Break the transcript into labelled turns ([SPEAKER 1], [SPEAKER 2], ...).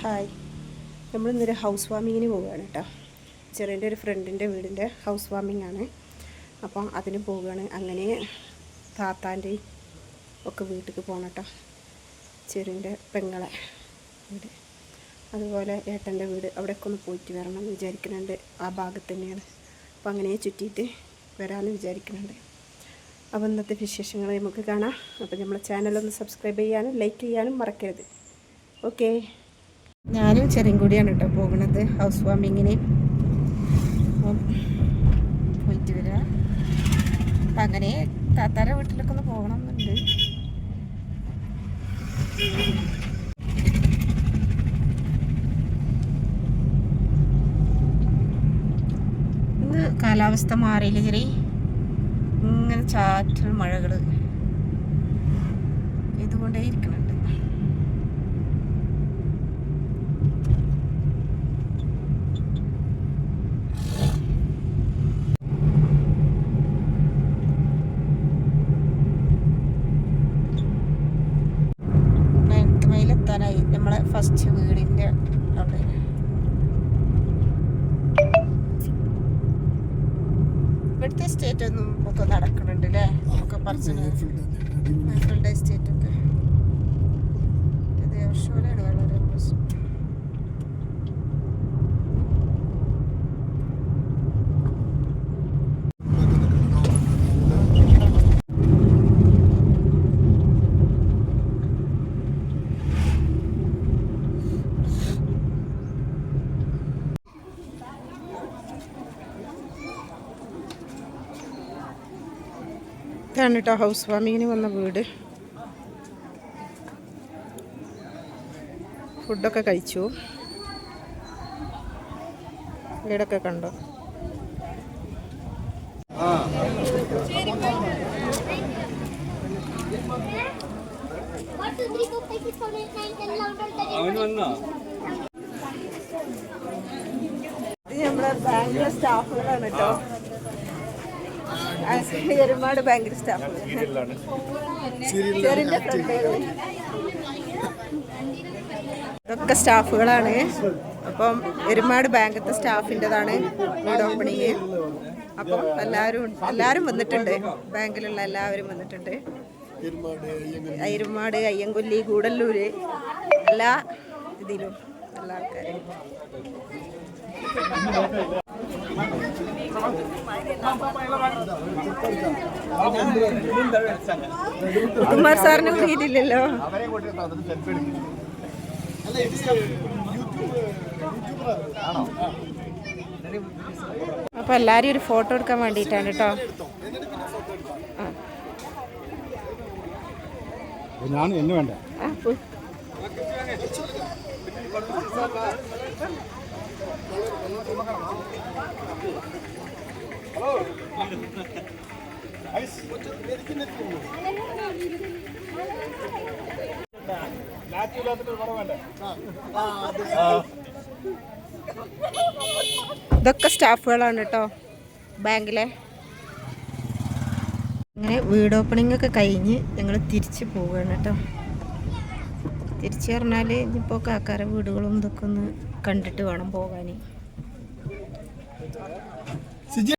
[SPEAKER 1] Hi, നമ്മളിന്നൊരു house വാമിങ്ങിന് പോവുകയാണ് കേട്ടോ. ചെറിയ ഒരു ഫ്രണ്ടിൻ്റെ വീടിൻ്റെ ഹൗസ് വാമിംഗ് ആണ്. അപ്പം അതിന് പോവുകയാണ്. അങ്ങനെ താത്താൻ്റെയും ഒക്കെ വീട്ടിലേക്ക് പോകണം കേട്ടോ. ചെറിയ പെങ്ങളെ വീട്, അതുപോലെ ഏട്ടൻ്റെ വീട്, അവിടെയൊക്കെ ഒന്ന് പോയിട്ട് വരണം എന്ന് വിചാരിക്കുന്നുണ്ട്. ആ ഭാഗത്ത് തന്നെയാണ്. അപ്പോൾ അങ്ങനെ ചുറ്റിയിട്ട് വരാമെന്ന് വിചാരിക്കുന്നുണ്ട്. അപ്പോൾ ഇന്നത്തെ വിശേഷങ്ങൾ നമുക്ക് കാണാം. അപ്പോൾ നമ്മളെ ചാനലൊന്ന് സബ്സ്ക്രൈബ് ചെയ്യാനും ലൈക്ക് ചെയ്യാനും മറക്കരുത്. ഓക്കെ, ഞാനും ചെറിയും കൂടിയാണ് കേട്ടോ പോകുന്നത് ഹൗസ് വാമിങ്ങിന്. അപ്പം പോയിട്ട് വരാം. അപ്പം അങ്ങനെ താത്താരെ വീട്ടിലൊക്കെ ഒന്ന് പോകണം എന്നുണ്ട്. ഇന്ന് കാലാവസ്ഥ മാറിയില്ല, ചെറിയ ഇങ്ങനെ ചാറ്റൽ മഴകൾ ഇതുകൊണ്ടേ ഇരിക്കുന്നുണ്ട്. എത്താനായി നമ്മളെ ഫസ്റ്റ് വീടിൻ്റെ അവിടെ. ഇവിടുത്തെ എസ്റ്റേറ്റ് ഒന്നും ഒക്കെ നടക്കുന്നുണ്ട് അല്ലേ? ഒക്കെ പറിച്ചു എസ്റ്റേറ്റ് ഒക്കെ ദേവശോലയാണ് വളരെ മോശം. ഇതാണ് കേട്ടോ ഹൗസ് വാമിങ്ങിന് വന്ന വീട്. ഫുഡൊക്കെ കഴിച്ചു. വീടൊക്കെ കണ്ടോ? ഇത് നമ്മളെ ബാങ്കിലെ സ്റ്റാഫുകളാണ് കേട്ടോ. എരുമാട് ബാങ്കിലെ സ്റ്റാഫുകൾ, ഇതൊക്കെ സ്റ്റാഫുകളാണ്. അപ്പം എരുമാട് ബാങ്കത്തെ സ്റ്റാഫിൻ്റെതാണ് വീട് ഓപ്പണിങ്. അപ്പം എല്ലാവരും വന്നിട്ടുണ്ട്. ബാങ്കിലുള്ള എല്ലാവരും വന്നിട്ടുണ്ട്. എരുമാട്, അയ്യങ്കൊല്ലി, ഗൂഡല്ലൂര്, എല്ലാ ഇതിലും എല്ലാ ആൾക്കാരും. കുമാർ സാറിന് വീടില്ലല്ലോ. അപ്പൊ എല്ലാരും ഒരു ഫോട്ടോ എടുക്കാൻ വേണ്ടിയിട്ടാണ് കേട്ടോ.
[SPEAKER 2] ഞാൻ എന്നെ വേണ്ട.
[SPEAKER 1] ഇതൊക്കെ സ്റ്റാഫുകളാണ് കേട്ടോ ബാങ്കിലെ. അങ്ങനെ വീട് ഓപ്പണിംഗ് ഒക്കെ കഴിഞ്ഞ് ഞങ്ങൾ തിരിച്ച് പോവുകയാണ് കേട്ടോ. തിരിച്ച് പറഞ്ഞാൽ ഇനിയിപ്പോൾ കാക്കാര വീടുകളും ഇതൊക്കെ ഒന്ന് കണ്ടിട്ട് വേണം പോകാൻ.